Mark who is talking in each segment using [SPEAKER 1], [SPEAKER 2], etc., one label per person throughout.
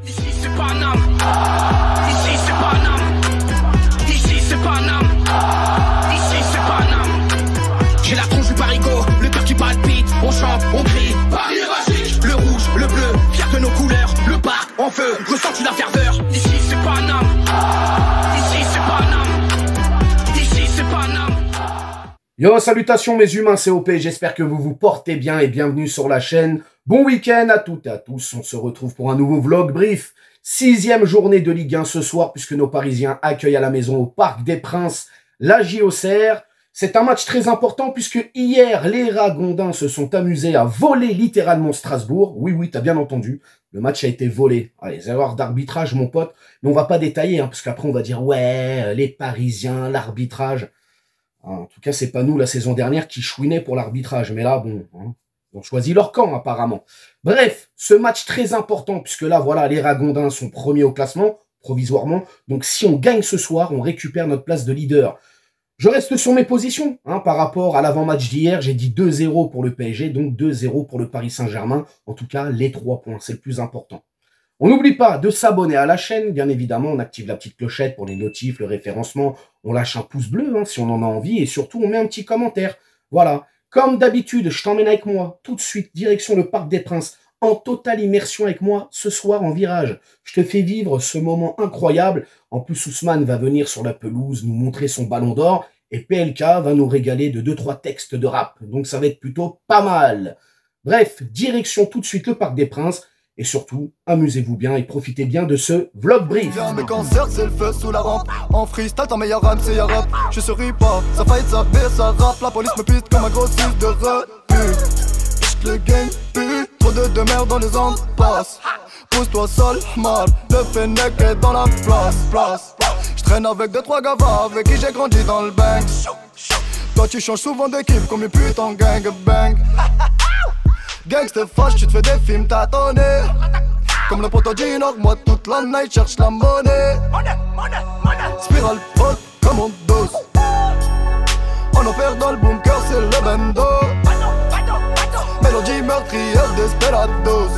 [SPEAKER 1] Ici c'est Paname. Ici c'est Paname. Ici c'est Paname. Ici c'est Paname. J'ai la tronche du parigot, le cœur qui palpite. On chante, on crie, Paris est magique. Le rouge, le bleu, fier de nos couleurs. Le parc en feu, ressens-tu la ferveur? Ici c'est Paname. Ici c'est Paname. Ici c'est Paname.
[SPEAKER 2] Yo, salutations mes humains, c'est OP, j'espère que vous vous portez bien et bienvenue sur la chaîne. Bon week-end à toutes et à tous, on se retrouve pour un nouveau vlog brief. 6e journée de Ligue 1 ce soir puisque nos Parisiens accueillent à la maison au Parc des Princes la JOCR. C'est un match très important puisque hier, les Ragondins se sont amusés à voler littéralement Strasbourg. Oui, t'as bien entendu, le match a été volé. Allez, les erreurs d'arbitrage mon pote, mais on va pas détailler parce qu'après on va dire ouais, les Parisiens, l'arbitrage. En tout cas, c'est pas nous la saison dernière qui chouinaient pour l'arbitrage. Mais là, bon, ils ont choisi leur camp apparemment. Bref, ce match très important puisque là, voilà, les Ragondins sont premiers au classement, provisoirement. Donc si on gagne ce soir, on récupère notre place de leader. Je reste sur mes positions par rapport à l'avant-match d'hier. J'ai dit 2-0 pour le PSG, donc 2-0 pour le Paris Saint-Germain. En tout cas, les 3 points, c'est le plus important. On n'oublie pas de s'abonner à la chaîne, bien évidemment, on active la petite clochette pour les notifs, le référencement, on lâche un pouce bleu si on en a envie, et surtout on met un petit commentaire. Voilà, comme d'habitude, je t'emmène avec moi, tout de suite, direction le Parc des Princes, en totale immersion avec moi, ce soir en virage. Je te fais vivre ce moment incroyable, en plus Ousmane va venir sur la pelouse, nous montrer son ballon d'or, et PLK va nous régaler de 2-3 textes de rap, donc ça va être plutôt pas mal. Bref, direction tout de suite le Parc des Princes, et surtout, amusez-vous bien et profitez bien de ce vlog brief.
[SPEAKER 3] Mes cancers, c'est le feu sous la rampe. En freestyle, ton meilleur rap, c'est Yarap. Je souris pas, ça fight, ça baisse, ça rappe. La police me piste comme un gros sus de rebut. Le gang pue, trop de merde dans les impasses. Pousse-toi seul, mal, le Fennec est dans la place. Je traîne avec 2-3 gavas avec qui j'ai grandi dans le bang. Toi tu changes souvent d'équipe comme une putain gangbang. Gangsta fâche, tu te fais des films tâtonnés. Comme le poteau Gino, moi toute la night cherche la monnaie. Spirale haute comme on dose. On opère dans le bunker, c'est le bando. Mélodie meurtrière d'Esperados.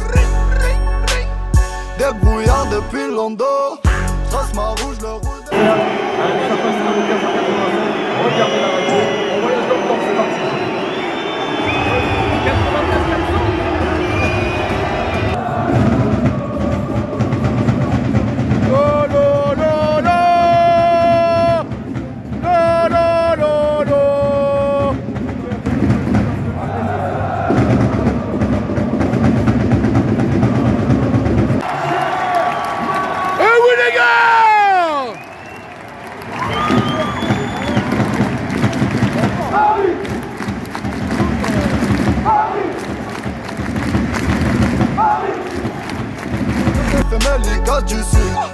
[SPEAKER 3] Des brouillards depuis Londo. Trace ma rouge, le rouge.
[SPEAKER 4] Allez, ça passe à 1585. Regardez la radio. On voyage dans le temps, c'est parti. 95 400.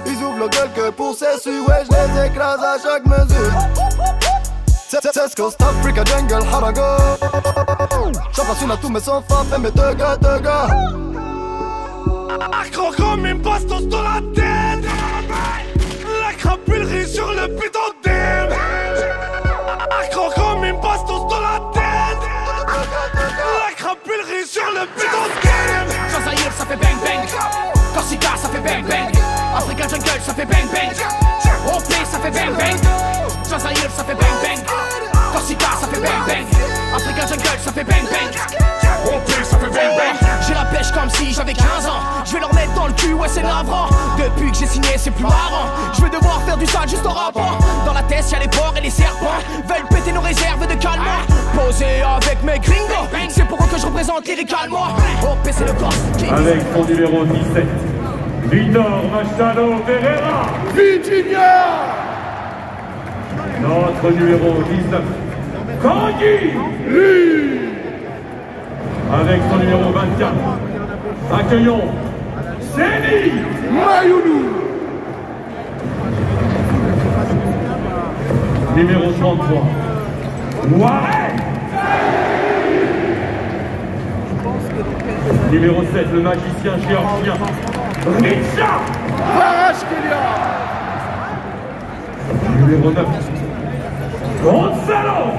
[SPEAKER 3] Ils ouvrent le gueule que pour s'essuyer, ouais, je les écrase à chaque mesure. C'est Coast Africa Jungle Harago. J'en passe une à tous mes sans frappe, mes deux gars.
[SPEAKER 1] Accro mes bastos dans la tête. La crapulerie sur le bidon d'aime. Accro mes bastos dans la tête. La crapulerie sur le bidon d'aime. Jean-Zahir, ça fait bang bang. Corsica, ça fait bang bang. Africa Jungle, ça fait bang bang. OP, ça fait bang bang. Jean-Zahir, ça fait bang bang. Corsica, ça fait bang bang. Africa Jungle, ça fait bang bang. OP, ça fait bang bang. J'ai la pêche comme si j'avais 15 ans. Je vais leur mettre dans le cul, ouais c'est navrant. Depuis que j'ai signé c'est plus marrant. Je vais devoir faire du sale juste en rappant. Dans la tête y'a les porcs et les serpents. Veulent péter nos réserves de calmant. Posé avec mes gringos. C'est pour eux que je représente lyricalement. OP c'est le boss.
[SPEAKER 4] Avec son numéro 17, Vitor Machado Ferreira.
[SPEAKER 2] Vitinha.
[SPEAKER 4] Notre numéro 19, Tanguy Lee. Avec son numéro 24, accueillons Seni
[SPEAKER 2] Mayoulou.
[SPEAKER 4] Numéro 33, Warren. Numéro 7, le magicien géorgien, Richard
[SPEAKER 2] Varashkelia.
[SPEAKER 4] Numéro 9, Gonzalo.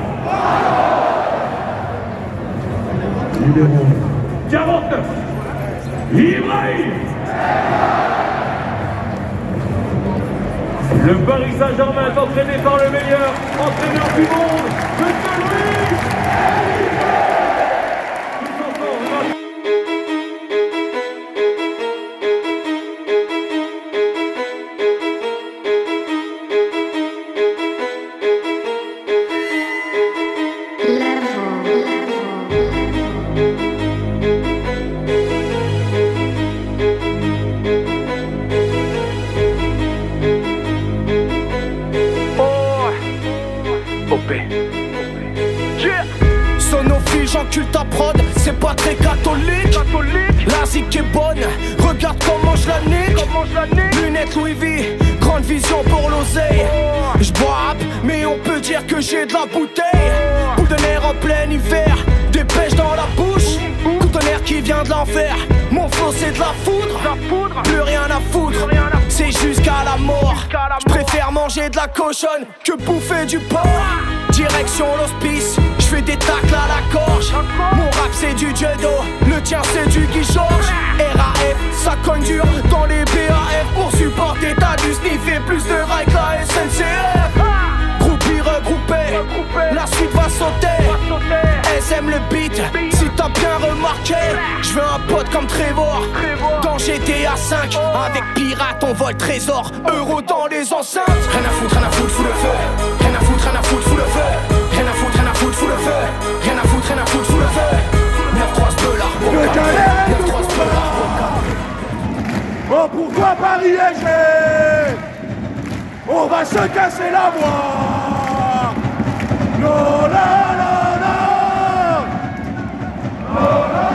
[SPEAKER 4] Numéro 49, Ibrahim. Le Paris Saint-Germain est entraîné par le meilleur entraîneur du monde, Monsieur Louis.
[SPEAKER 5] Sonophile, j'encule ta prod, c'est pas très catholique. La zik est bonne, regarde comment je la nique. Lunettes Louis V, grande vision pour l'oseille. J'bois, mais on peut dire que j'ai de la bouteille. Boule de nerf en plein hiver, des pêches dans la bouche. Conteneur qui vient de l'enfer, mon flow c'est de la foudre. Plus rien à foutre, c'est jusqu'à la mort. J'préfère manger de la cochonne que bouffer du porc. Direction l'hospice, j'fais des tacles à la gorge. Mon rap c'est du judo, le tien c'est du Guy Georges. RAF, ça cogne dur dans les BAF. Pour supporter t'as dû sniffer plus de rails que la SNCF. Groupie regroupé, la suite va sauter. SM le beat, si t'as bien remarqué. J'veux un pote comme Trevor dans GTA 5. Avec pirate on vole trésor, euro dans les enceintes. Rien à foutre, fous le feu. Rien à foutre, fous le feu. Rien à foutre, fous le feu. Rien à foutre, fous le feu. 9-3 se peut l'arbre. 9-3 se peut l'arbre.
[SPEAKER 1] Oh, pourquoi Paris SG? On va se casser la voix. Non, non, non, non. Non, non.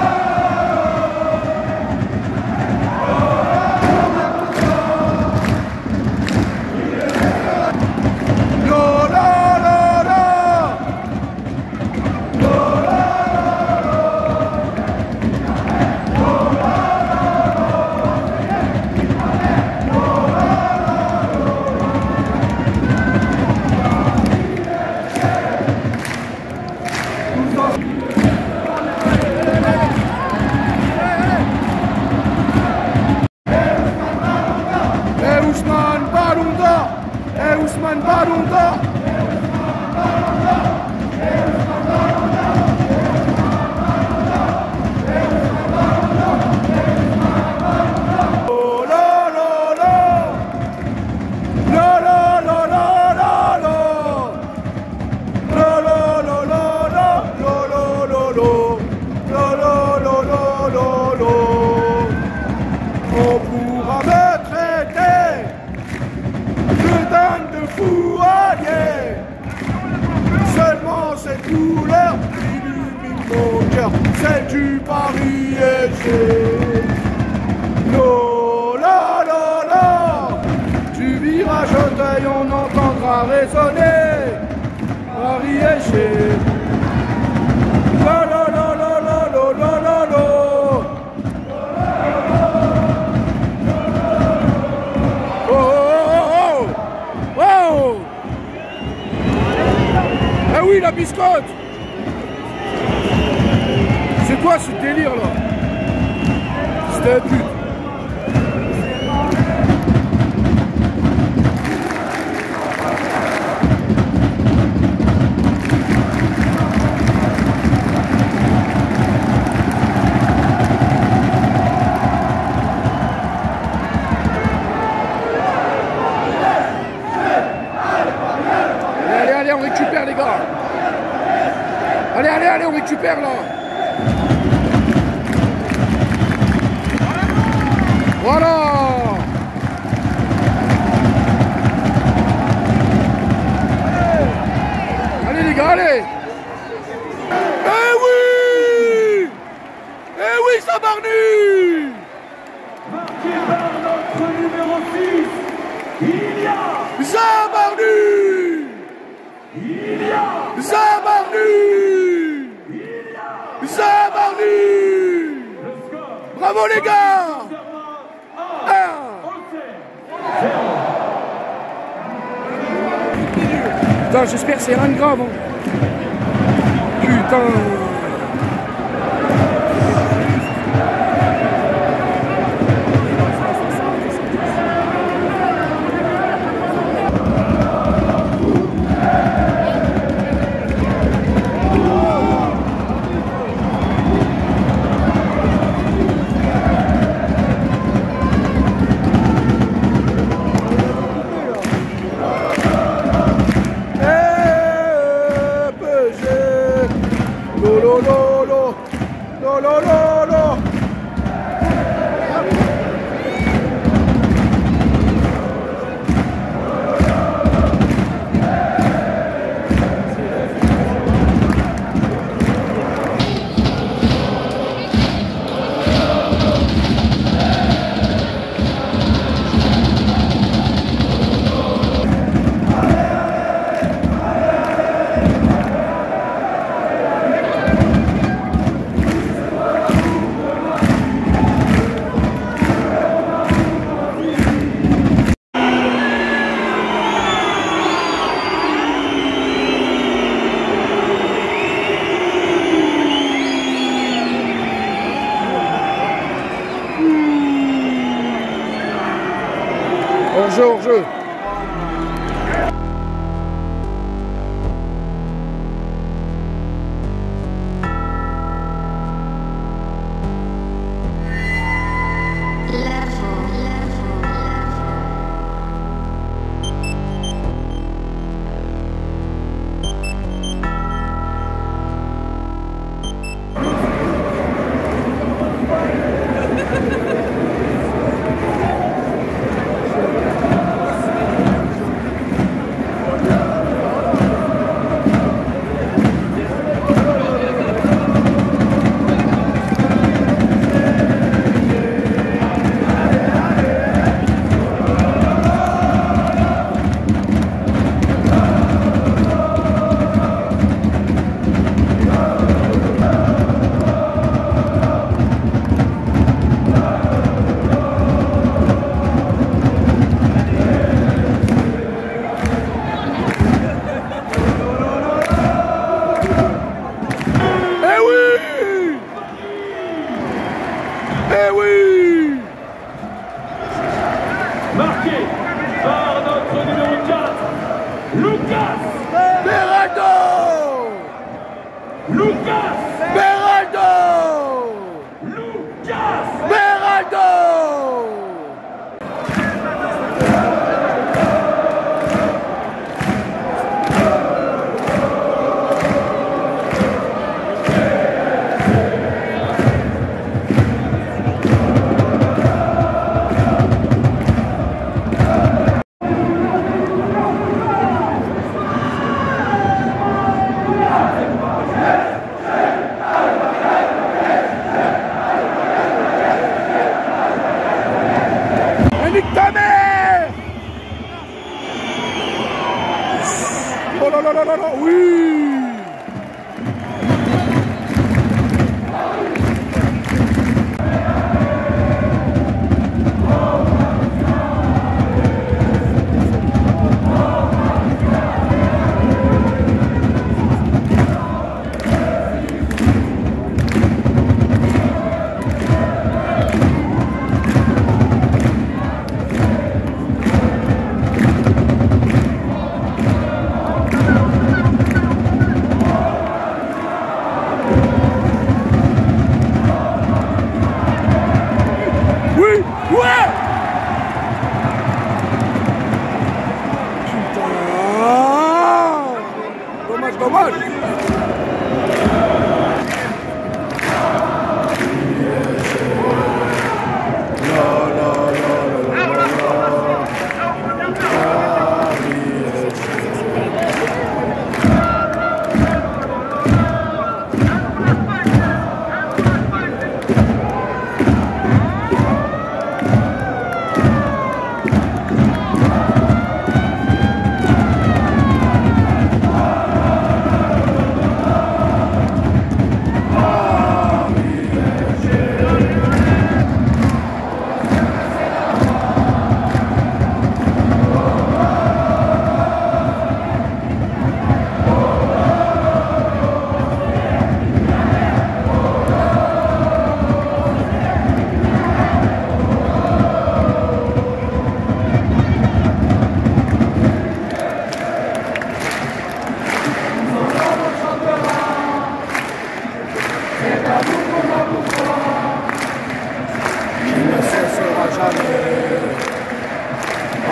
[SPEAKER 1] Ousmane Ballon d'Or. On pourra me traiter de dingue, de fou allié. Seulement cette couleur illumine mon cœur, celle du Paris SG. No, la, la, la. Du virage Auteuil on entendra résonner Paris SG. La, la, la, la, la, la, la, la, la. Ah oui, la biscotte. C'est quoi ce délire là? C'était un pute. Allez, on récupère les gars. Allez, on récupère là. Voilà. Allez les gars, allez. Eh oui. Eh oui, Sabarnu.
[SPEAKER 4] Marqué par notre numéro 6, il y a
[SPEAKER 1] Sabarnu. Sabarnu. Sabarnu. Bravo les gars. Putain, j'espère que c'est rien de grave. Hein. Putain.
[SPEAKER 6] Hors-jeu, hors-jeu.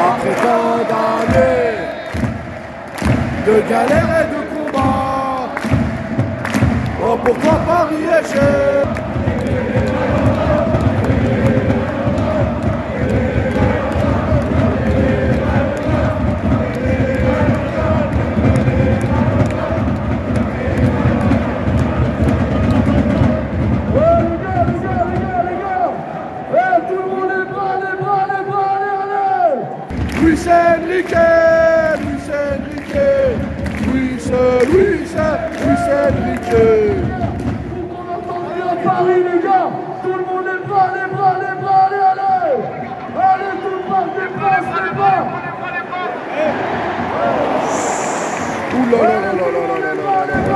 [SPEAKER 6] Après tant d'années de galères et de combats, oh pourquoi Paris est cher? Luis Enrique, Luis Enrique, Luis Enrique.
[SPEAKER 4] On entend bien Paris, les gars. Tout le monde est bras, les bras, les bras, allez, allez. Allez, tout le monde dépasse les bras.
[SPEAKER 6] Ouh là là là là là là là là.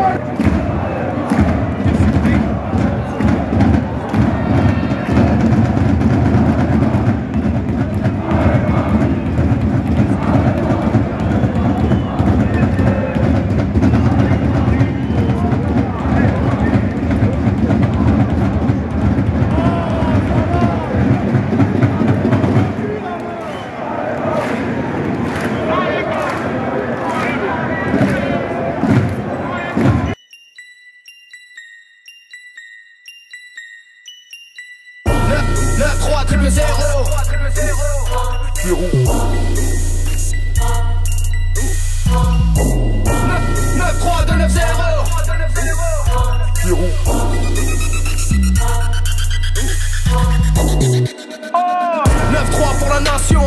[SPEAKER 5] 9-3, triple 0. 9-3, 2-9-0. 9-3 pour la nation.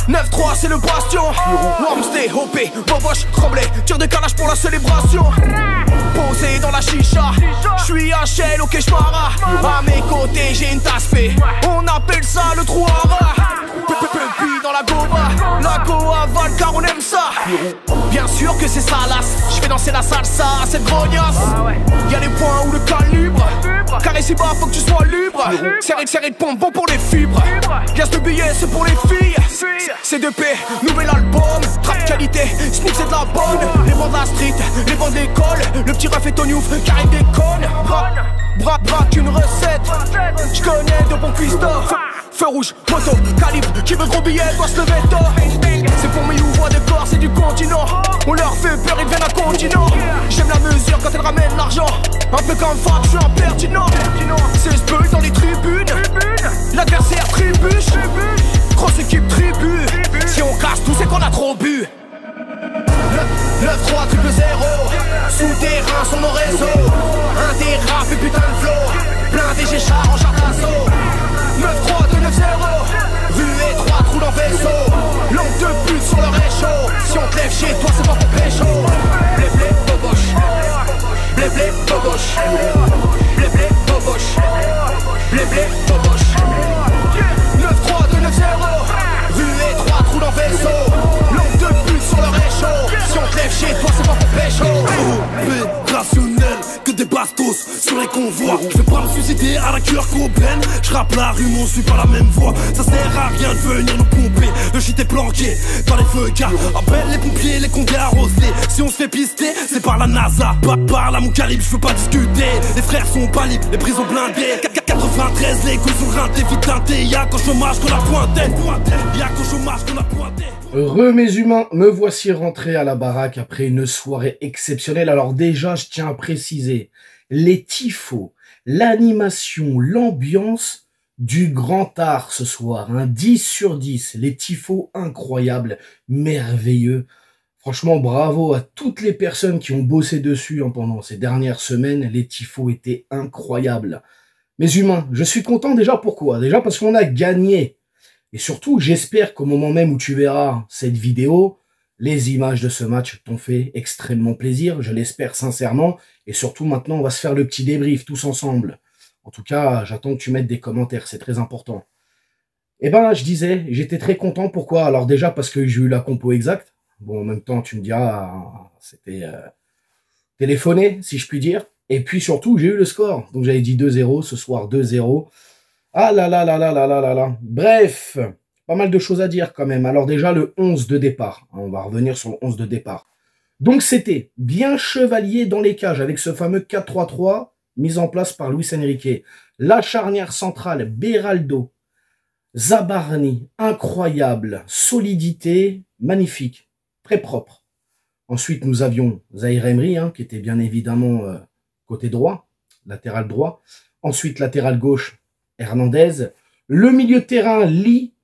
[SPEAKER 5] 9-3 c'est le bastion. Wormsday, OP, Boboche, Tremblay. Tir de calage pour la célébration. Posé dans la chicha. J'suis HL, ok j'mara. À mes côtés j'ai une tasse P. On appelle ça le trou à rat. Puppy dans la goba. La goa avale car on aime ça. Bien sûr que c'est salace. J'fais danser la salsa à cette grognasse. Y'a les points ou le calibre. Car ici-bas faut que tu sois libre. Serré de pompe, bon pour les fibres. Gaz de billets, c'est pour les filles. C2P, nouvel album. Trap qualité, sneak c'est de la bonne. Les bancs de la street, les bancs de l'école. Le petit ref est au newf, car il déconne. Braque une recette. J'connais de bons cuistots. Feu rouge, moto, calibre. Qui veut gros billet doit se lever tôt. C'est pour mes ouvrois de corps, c'est du continent. On leur fait peur, ils deviennent un continent. J'aime la mesure quand elle ramène l'argent. Un peu comme Fab, j'suis impertinent. C'est ce bull dans les tribunes. L'adversaire trébuche. Grosse équipe tribu. Si on casse tout, c'est qu'on a trop bu. 9-3, triple 0. Souterrain sur nos réseaux. Un dérap et putain de flow. Blindé, j'ai char en char d'assaut. 9-3, 2-9-0. Rue étroite, roule en vaisseau. Langue de pute sur le réchaud. Si on te lève chez toi, c'est pas pour pécho. Blé blé, boboche. Blé blé, boboche. Blé blé, boboche. Blé blé, boboche. 9-3, 2-9-0. Rue étroite, roule en vaisseau. Langue de pute sur le réchaud. Si on te lève chez toi, c'est pas pour pécho.
[SPEAKER 1] Opérationnel, que des bastos sur les convois. Je vais pas me suicider à la cure Cobain. Je rappe la rue, on suit pas la même voie. Ça sert à rien de venir nous pomper. Le shit est planqué dans les feux gars. Appelle les pompiers, les condés arrosés. Si on se fait pister, c'est par la NASA. Pas par la mon calibre, je veux pas discuter. Les frères sont pas libres, les prisons blindées. 93, les couilles sont rintées, vite teinté. Y'a qu'au chômage qu'on a pointé. Y'a qu'au chômage qu'on a pointé.
[SPEAKER 2] Heureux mes humains, me voici rentré à la baraque après une soirée exceptionnelle. Alors déjà, je tiens à préciser, les tifos, l'animation, l'ambiance du grand art ce soir. 10 sur 10, les tifos incroyables, merveilleux. Franchement, bravo à toutes les personnes qui ont bossé dessus pendant ces dernières semaines. Les tifos étaient incroyables. Mes humains, je suis content déjà, pourquoi? Déjà parce qu'on a gagné. Et surtout, j'espère qu'au moment même où tu verras cette vidéo, les images de ce match t'ont fait extrêmement plaisir. Je l'espère sincèrement. Et surtout, maintenant, on va se faire le petit débrief tous ensemble. En tout cas, j'attends que tu mettes des commentaires. C'est très important. Eh ben, je disais, j'étais très content. Pourquoi? Alors déjà, parce que j'ai eu la compo exacte. Bon, en même temps, tu me diras, c'était téléphoné, si je puis dire. Et puis surtout, j'ai eu le score. Donc j'avais dit 2-0, ce soir 2-0. Ah là là là là là là là là. Bref, pas mal de choses à dire quand même. Alors déjà, le 11 de départ. On va revenir sur le 11 de départ. Donc c'était bien chevalier dans les cages avec ce fameux 4-3-3 mis en place par Luis Enrique. La charnière centrale, Beraldo, Zabarni, incroyable. Solidité, magnifique, très propre. Ensuite, nous avions Zaïre Emery, qui était bien évidemment côté droit, latéral droit. Ensuite, latéral gauche, Hernandez. Le milieu de terrain, Lee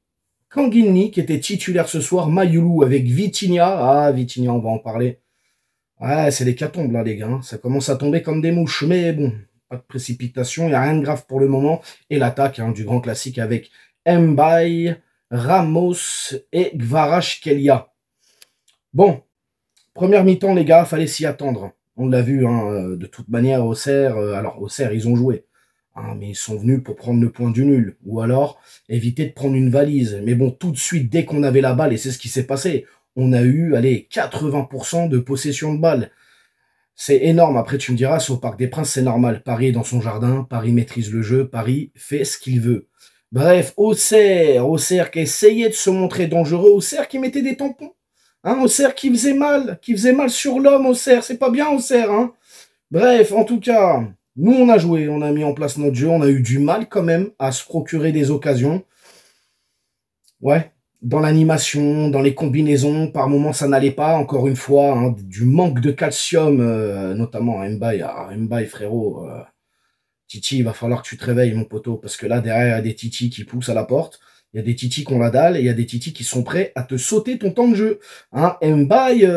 [SPEAKER 2] Kanginni, qui était titulaire ce soir. Mayulu avec Vitinha. Ah, Vitinha, on va en parler. Ah, c'est l'hécatombe là, les gars. Ça commence à tomber comme des mouches. Mais bon, pas de précipitation. Il n'y a rien de grave pour le moment. Et l'attaque du grand classique avec Mbaye, Ramos et Kvaratskhelia. Bon, première mi-temps, les gars, fallait s'y attendre. On l'a vu, de toute manière, Auxerre. Alors, Auxerre, ils ont joué. Mais ils sont venus pour prendre le point du nul. Ou alors, éviter de prendre une valise. Mais bon, tout de suite, dès qu'on avait la balle, et c'est ce qui s'est passé, on a eu, allez, 80% de possession de balle. C'est énorme. Après, tu me diras, c'est au Parc des Princes, c'est normal. Paris est dans son jardin, Paris maîtrise le jeu, Paris fait ce qu'il veut. Bref, Auxerre qui essayait de se montrer dangereux, Auxerre qui mettait des tampons. Auxerre qui faisait mal sur l'homme, Auxerre. C'est pas bien, Auxerre, Bref, en tout cas... Nous, on a joué, on a mis en place notre jeu, on a eu du mal quand même à se procurer des occasions. Ouais, dans l'animation, dans les combinaisons, par moments ça n'allait pas, encore une fois, du manque de calcium, notamment à Mbaye. Mbaye, frérot, Titi, il va falloir que tu te réveilles, mon poteau, parce que là, derrière, il y a des titis qui poussent à la porte. Il y a des titis qui ont la dalle et il y a des titis qui sont prêts à te sauter ton temps de jeu. Hein, Mbaye,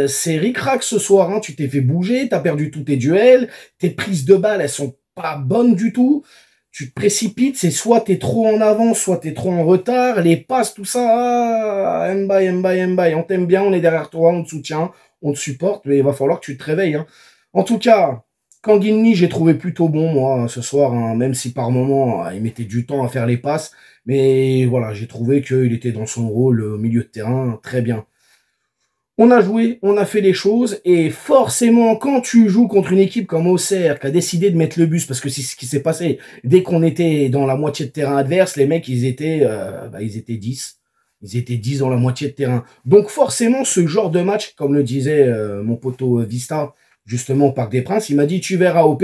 [SPEAKER 2] c'est ric-rac ce soir. Hein, tu t'es fait bouger, tu as perdu tous tes duels, tes prises de balles, elles sont pas bonnes du tout. Tu te précipites, c'est soit t'es trop en avance, soit t'es trop en retard. Les passes, tout ça, ah, Mbaye, on t'aime bien, on est derrière toi, on te soutient, on te supporte, mais il va falloir que tu te réveilles. Hein. En tout cas, Kanguinli, j'ai trouvé plutôt bon, moi, ce soir, hein, même si par moment, il mettait du temps à faire les passes. Mais voilà, j'ai trouvé qu'il était dans son rôle au milieu de terrain, très bien. On a joué, on a fait les choses, et forcément, quand tu joues contre une équipe comme Auxerre, qui a décidé de mettre le bus, parce que c'est ce qui s'est passé, dès qu'on était dans la moitié de terrain adverse, les mecs, ils étaient 10. Ils étaient 10 dans la moitié de terrain. Donc forcément, ce genre de match, comme le disait mon poteau Vista, justement au Parc des Princes, il m'a dit, tu verras OP,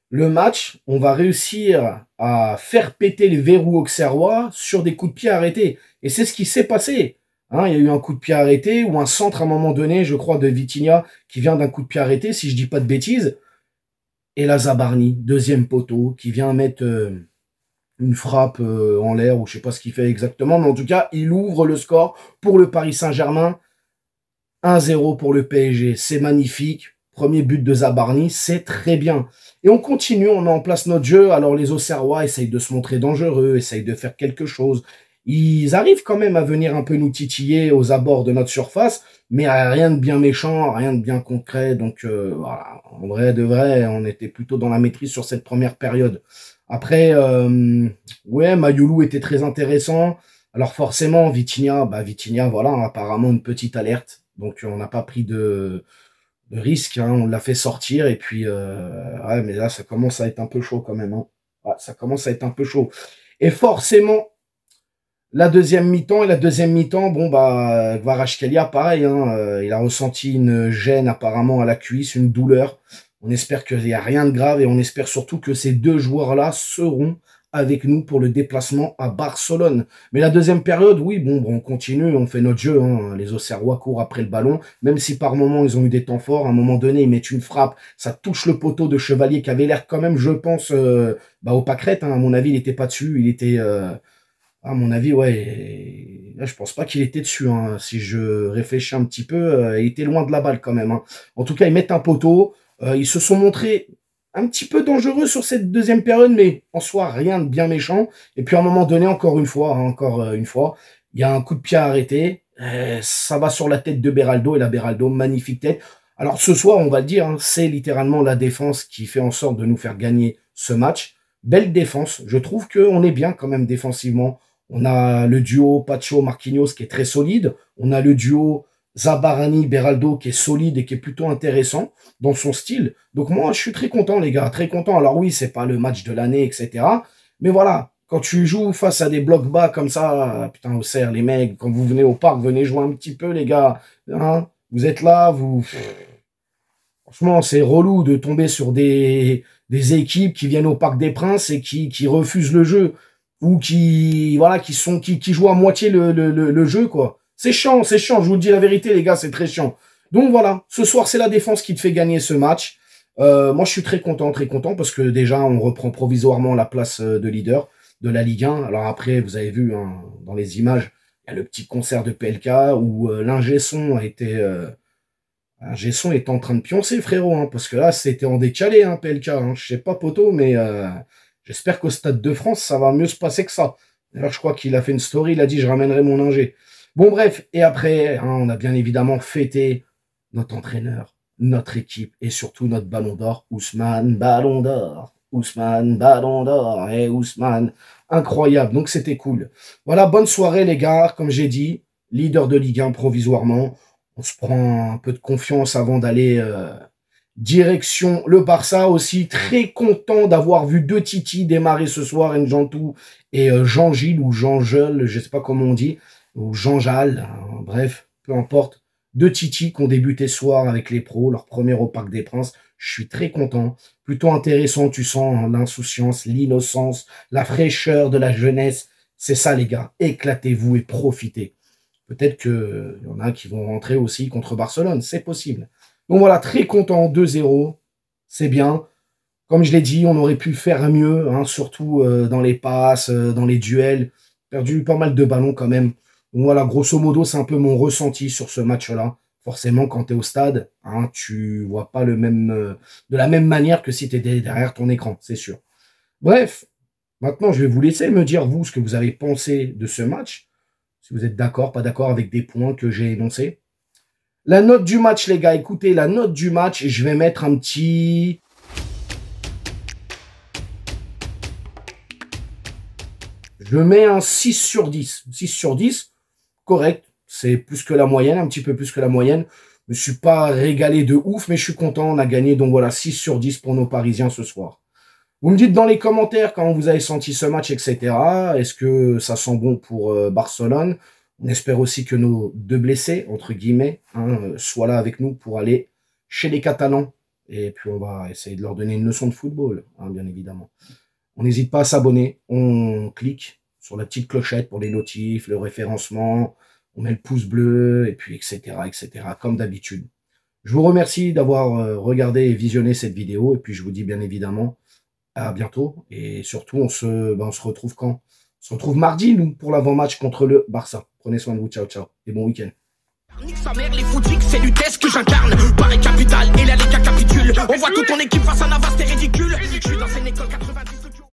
[SPEAKER 2] le match, on va réussir à faire péter les verrous auxerrois sur des coups de pied arrêtés. Et c'est ce qui s'est passé. Hein, il y a eu un coup de pied arrêté ou un centre à un moment donné, je crois, de Vitinha qui vient d'un coup de pied arrêté, si je dis pas de bêtises. Et la Zabarni, deuxième poteau, qui vient mettre une frappe en l'air, ou je sais pas ce qu'il fait exactement, mais en tout cas, il ouvre le score pour le Paris Saint-Germain. 1-0 pour le PSG, c'est magnifique. Premier but de Zabarni, c'est très bien. Et on continue, on met en place notre jeu. Alors les Auxerrois essayent de se montrer dangereux, essayent de faire quelque chose. Ils arrivent quand même à venir un peu nous titiller aux abords de notre surface, mais rien de bien méchant, rien de bien concret. Donc voilà, en vrai de vrai, on était plutôt dans la maîtrise sur cette première période. Après, ouais, Mayoulou était très intéressant. Alors forcément, Vitinha, voilà, apparemment une petite alerte. Donc on n'a pas pris de risque, hein, on l'a fait sortir, et puis ouais, mais là ça commence à être un peu chaud quand même. Hein. Ouais, ça commence à être un peu chaud. Et forcément, la deuxième mi-temps, bon bah Kvaratskhelia, pareil, hein, il a ressenti une gêne apparemment à la cuisse, une douleur. On espère qu'il n'y a rien de grave, et on espère surtout que ces deux joueurs-là seront avec nous pour le déplacement à Barcelone. Mais la deuxième période, oui, bon, on continue, on fait notre jeu. Hein. Les Auxerrois courent après le ballon, même si par moment ils ont eu des temps forts. À un moment donné, ils mettent une frappe, ça touche le poteau de Chevalier qui avait l'air quand même, je pense, au pâquerette. Hein. À mon avis, il n'était pas dessus, il était... à mon avis, ouais, là, je pense pas qu'il était dessus. Hein. Si je réfléchis un petit peu, il était loin de la balle quand même. Hein. En tout cas, ils mettent un poteau. Ils se sont montrés un petit peu dangereux sur cette deuxième période, mais en soi, rien de bien méchant. Et puis à un moment donné, encore une fois, il y a un coup de pied arrêté. Ça va sur la tête de Beraldo, et la Beraldo, magnifique tête. Alors ce soir, on va le dire, hein, c'est littéralement la défense qui fait en sorte de nous faire gagner ce match. Belle défense. Je trouve qu'on est bien quand même défensivement. On a le duo Pacho-Marquinhos qui est très solide. On a le duo Zabarani-Beraldo qui est solide et qui est plutôt intéressant dans son style. Donc moi, je suis très content, les gars, très content. Alors oui, c'est pas le match de l'année, etc. Mais voilà, quand tu joues face à des blocs bas comme ça, putain, Auxerre, les mecs, quand vous venez au parc, venez jouer un petit peu, les gars. Hein, vous êtes là, vous... Franchement, c'est relou de tomber sur des équipes qui viennent au Parc des Princes et qui refusent le jeu. Ou qui jouent à moitié le jeu, quoi. C'est chiant, je vous le dis la vérité, les gars, c'est très chiant. Donc voilà, ce soir, c'est la défense qui te fait gagner ce match. Moi, je suis très content, parce que déjà, on reprend provisoirement la place de leader de la Ligue 1. Alors après, vous avez vu, hein, dans les images, il y a le petit concert de PLK où l'ingé son est en train de pioncer, frérot, hein, parce que là, c'était en décalé, hein, PLK. Hein. Je sais pas, poto, mais j'espère qu'au Stade de France, ça va mieux se passer que ça. D'ailleurs, je crois qu'il a fait une story, il a dit « Je ramènerai mon ingé ». Bon, bref, et après, hein, on a bien évidemment fêté notre entraîneur, notre équipe, et surtout notre ballon d'or, Ousmane Ballon d'or. Ousmane Ballon d'or, et Ousmane, incroyable, donc c'était cool. Voilà, bonne soirée, les gars, comme j'ai dit, leader de Ligue 1 provisoirement. On se prend un peu de confiance avant d'aller direction le Barça aussi. Très content d'avoir vu deux Titi démarrer ce soir, Njantou et Jean-Gilles ou Jean-Jeul, je sais pas comment on dit, ou Jean-Jal, hein, bref, peu importe. Deux Titi qui ont débuté ce soir avec les pros, leur premier au Parc des Princes. Je suis très content. Plutôt intéressant, tu sens hein, l'insouciance, l'innocence, la fraîcheur de la jeunesse. C'est ça, les gars. Éclatez-vous et profitez. Peut-être qu'il y en a qui vont rentrer aussi contre Barcelone. C'est possible. Donc voilà, très content. 2-0. C'est bien. Comme je l'ai dit, on aurait pu faire mieux, hein, surtout dans les passes, dans les duels. Perdu pas mal de ballons quand même. Donc voilà, grosso modo, c'est un peu mon ressenti sur ce match-là. Forcément, quand tu es au stade, hein, tu vois pas le même, de la même manière que si tu étais derrière ton écran, c'est sûr. Bref, maintenant, je vais vous laisser me dire, vous, ce que vous avez pensé de ce match. Si vous êtes d'accord, pas d'accord avec des points que j'ai énoncés. La note du match, les gars, écoutez, la note du match, je vais mettre un petit... Je mets un 6 sur 10. 6 sur 10, correct. C'est plus que la moyenne, un petit peu plus que la moyenne. Je ne me suis pas régalé de ouf, mais je suis content. On a gagné, donc voilà, 6 sur 10 pour nos Parisiens ce soir. Vous me dites dans les commentaires comment vous avez senti ce match, etc. Est-ce que ça sent bon pour Barcelone? On espère aussi que nos 2 blessés, entre guillemets, hein, soient là avec nous pour aller chez les Catalans. Et puis on va essayer de leur donner une leçon de football, hein, bien évidemment. On n'hésite pas à s'abonner. On clique sur la petite clochette pour les notifs, le référencement. On met le pouce bleu, et puis etc., comme d'habitude. Je vous remercie d'avoir regardé et visionné cette vidéo, et puis je vous dis bien évidemment à bientôt, et surtout on se retrouve quand? On se retrouve mardi, nous, pour l'avant-match contre le Barça. Prenez soin de vous, ciao, ciao, et bon week-end.
[SPEAKER 5] Nique sa mère, les footix, c'est l'UTES que j'incarne. Paris capitale, et là les gars capitulent. On voit toute ton équipe face à Navas, t'es ridicule. Je suis dans une école 90.